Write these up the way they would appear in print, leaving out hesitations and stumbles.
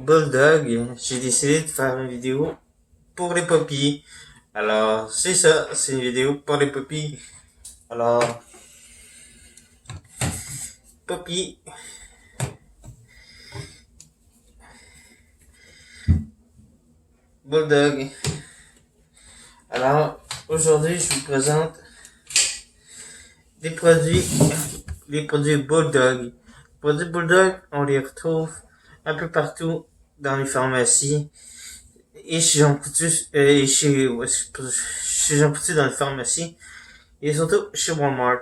Bulldog, j'ai décidé de faire une vidéo pour les puppies. Alors, c'est ça, c'est une vidéo pour les puppies. Alors, puppy, Bulldog. Alors, aujourd'hui, je vous présente des produits, les produits Bulldog. Les produits Bulldog, on les retrouve un peu partout dans les pharmacies et chez Jean Coutu, et chez Jean Coutu dans les pharmacies et surtout chez Walmart.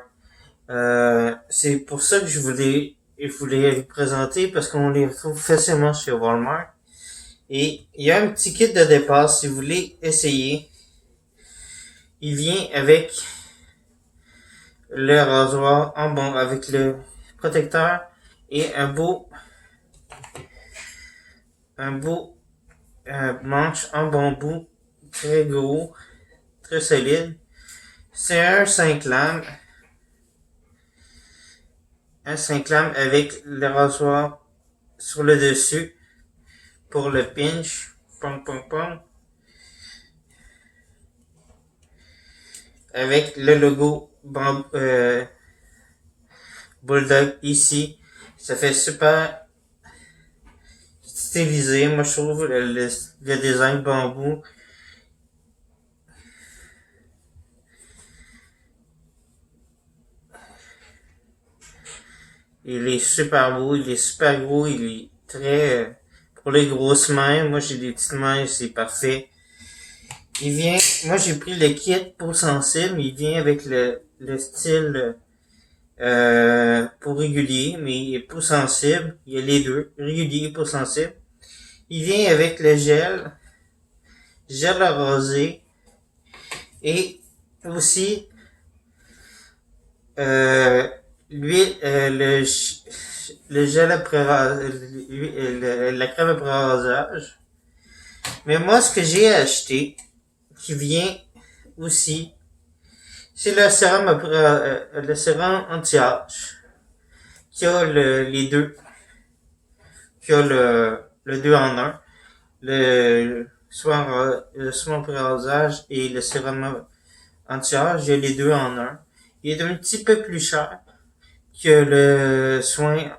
C'est pour ça que je voulais les présenter parce qu'on les retrouve facilement chez Walmart. Et il y a un petit kit de départ si vous voulez essayer. Il vient avec le rasoir en bon, avec le protecteur et un beau manche en bambou très gros, très solide. C'est un 5 lames avec le rasoir sur le dessus pour le pinch, pong pong pong, avec le logo Bulldog ici. Ça fait super stylisé. Moi, je trouve le design bambou. Il est super beau, il est super gros, il est très... pour les grosses mains, moi j'ai des petites mains, c'est parfait. Il vient... Moi j'ai pris le kit peau sensible, il vient avec le style pour régulier, mais peau sensible, il y a les deux, régulier et peau sensible. Il vient avec le gel à raser, et aussi euh, l'huile, le gel après la crème après rasage. Mais moi, ce que j'ai acheté, qui vient aussi, c'est le sérum anti-âge, qui a les deux, qui a le 2 en un, le soin après rasage et le sérum anti-âge, il y a les deux en un. Il est un petit peu plus cher que le soin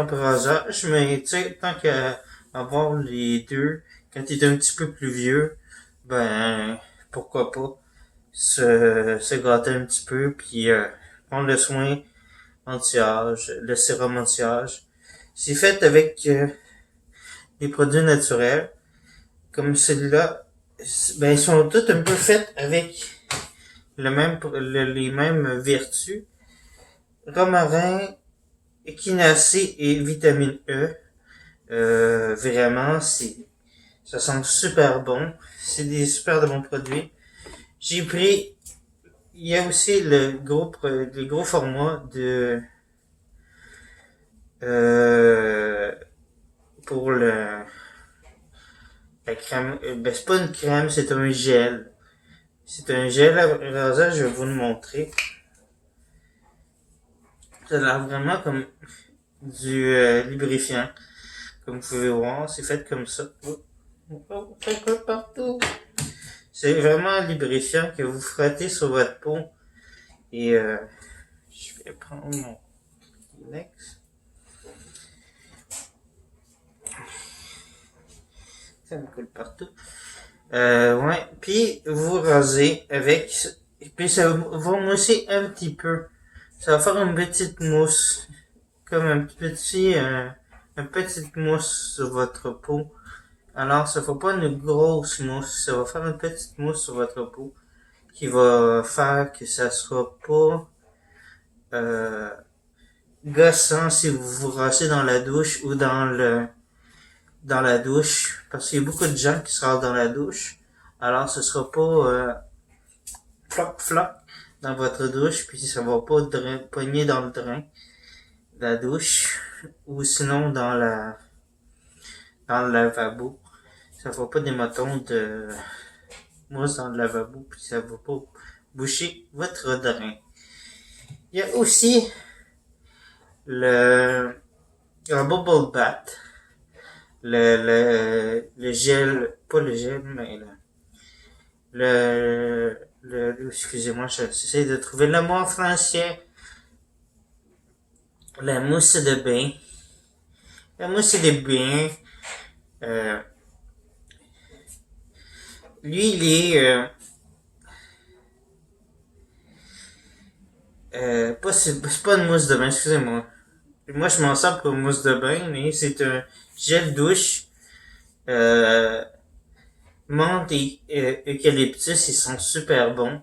après rasage, mais tu sais, tant qu'à avoir les deux, quand t'es un petit peu plus vieux, ben, pourquoi pas se gâter un petit peu, puis prendre le soin anti-âge, le sérum anti-âge. C'est fait avec des produits naturels, comme celui-là. Ben, ils sont tous un peu faits avec les mêmes vertus. Romarin, échinacée et vitamine E. Vraiment, ça sent super bon. C'est des super de bons produits. J'ai pris, il y a aussi le gros format euh, pour la crème. Ben, c'est pas une crème, c'est un gel. C'est un gel à rasage, je vais vous le montrer. Ça a l'air vraiment comme du lubrifiant. Comme vous pouvez voir, c'est fait comme ça. Oh, ça colle partout. C'est vraiment un lubrifiant que vous frottez sur votre peau. Et je vais prendre mon Kleenex. Ça me colle partout. Ouais. Puis vous rasez avec. Puis ça va mousser un petit peu. Ça va faire une petite mousse. Comme une petite mousse sur votre peau. Alors, ça fait pas une grosse mousse. Ça va faire une petite mousse sur votre peau qui va faire que ça soit pas euh, gossant si vous vous rassez dans la douche ou dans la douche, parce qu'il y a beaucoup de gens qui se rasent dans la douche. Alors, ce sera pas floc floc dans votre douche, puis ça va pas pogner dans le drain de la douche, ou sinon dans le lavabo. Ça va pas des motons de mousse dans le lavabo, puis ça va pas boucher votre drain. Il y a aussi le un bubble bath, le gel, pas le gel, mais excusez-moi, j'essaie de trouver le mot en français. La mousse de bain. La mousse de bain. Euh, Lui, il est c'est pas une mousse de bain, excusez-moi. Moi, je m'en sers pour une mousse de bain, mais c'est un gel douche. Euh, Menthe et eucalyptus, ils sont super bons.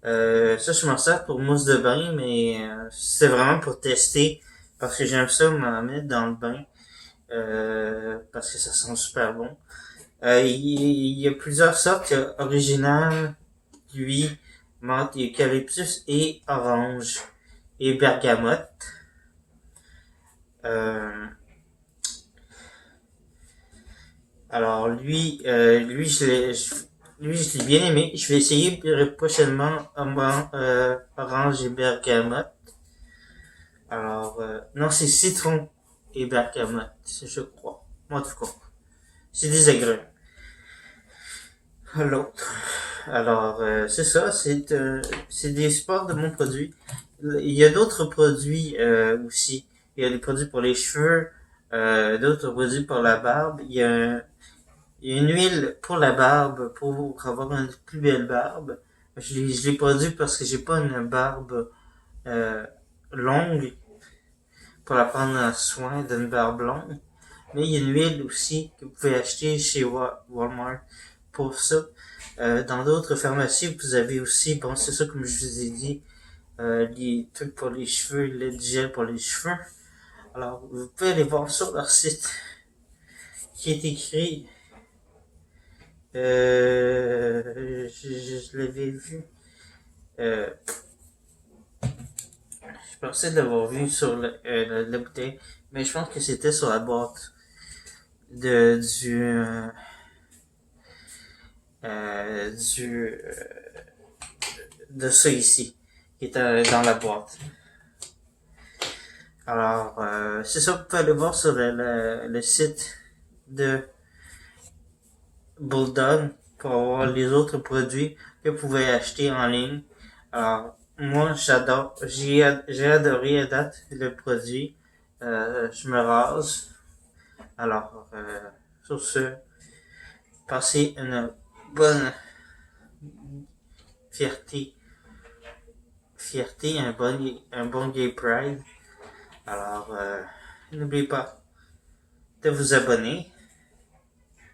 Ça, je m'en sers pour mousse de bain, mais c'est vraiment pour tester. Parce que j'aime ça m'en mettre dans le bain. Parce que ça sent super bon. Il y a plusieurs sortes. Il y a original, lui, menthe et eucalyptus et orange et bergamote. Euh, alors lui je l'ai bien aimé. Je vais essayer prochainement orange et bergamote. Alors non, c'est citron et bergamote, je crois. Moi, en tout cas, c'est désagréable. L'autre. Alors c'est ça, c'est des sports de mon produit. Il y a d'autres produits aussi. Il y a des produits pour les cheveux, d'autres produits pour la barbe. Il y a une huile pour la barbe pour avoir une plus belle barbe. Je l'ai produit parce que j'ai pas une barbe euh, longue pour la prendre soin d'une barbe longue. Mais il y a une huile aussi que vous pouvez acheter chez Walmart pour ça. Dans d'autres pharmacies, vous avez aussi, bon, c'est ça comme je vous ai dit, les trucs pour les cheveux, le gel pour les cheveux. Alors, vous pouvez aller voir sur leur site qui est écrit, je l'avais vu, euh, je pensais l'avoir vu sur la bouteille, mais je pense que c'était sur la boîte de, du, du, de ça ici, qui était dans la boîte. Alors, c'est ça, vous pouvez aller voir sur le site de Bulldog pour avoir les autres produits que vous pouvez acheter en ligne. Alors, moi, j'ai adoré à date le produit. Je me rase. Alors, sur ce, passez une bonne fierté, un bon Gay Pride. Alors, n'oubliez pas de vous abonner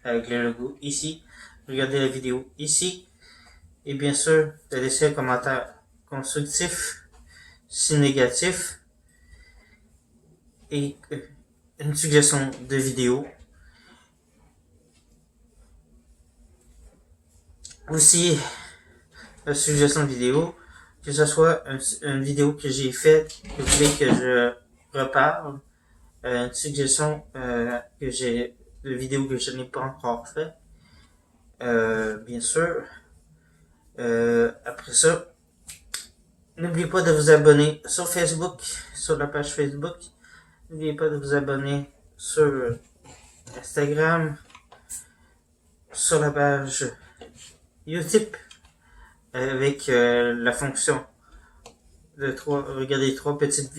avec le logo ici, regardez la vidéo ici, et bien sûr, de laisser un commentaire constructif, si négatif, et une suggestion de vidéo. Aussi, une suggestion de vidéo, que ce soit une vidéo que j'ai faite, que vous voulez que je reparle, une suggestion que j'ai de vidéo que je n'ai pas encore fait. Bien sûr. Après ça, n'oubliez pas de vous abonner sur Facebook, sur la page Facebook. N'oubliez pas de vous abonner sur Instagram, sur la page YouTube, avec la fonction de regarder trois petites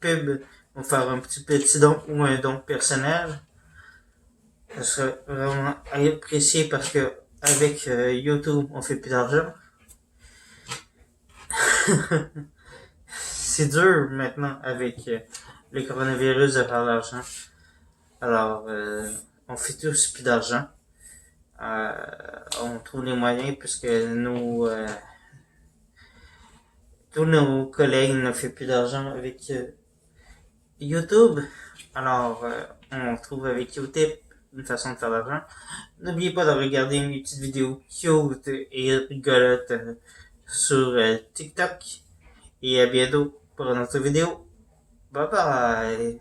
pubs pour faire un petit don ou un don personnel. Ça serait vraiment apprécié parce que avec YouTube, on fait plus d'argent. C'est dur maintenant avec le coronavirus de faire de l'argent. Alors, on fait tous plus d'argent. On trouve les moyens puisque tous nos collègues ne font plus d'argent avec YouTube. Alors, on trouve avec YouTube une façon de faire de l'argent. N'oubliez pas de regarder mes petites vidéos cute et rigolotes sur TikTok. Et à bientôt pour une autre vidéo. Bye bye!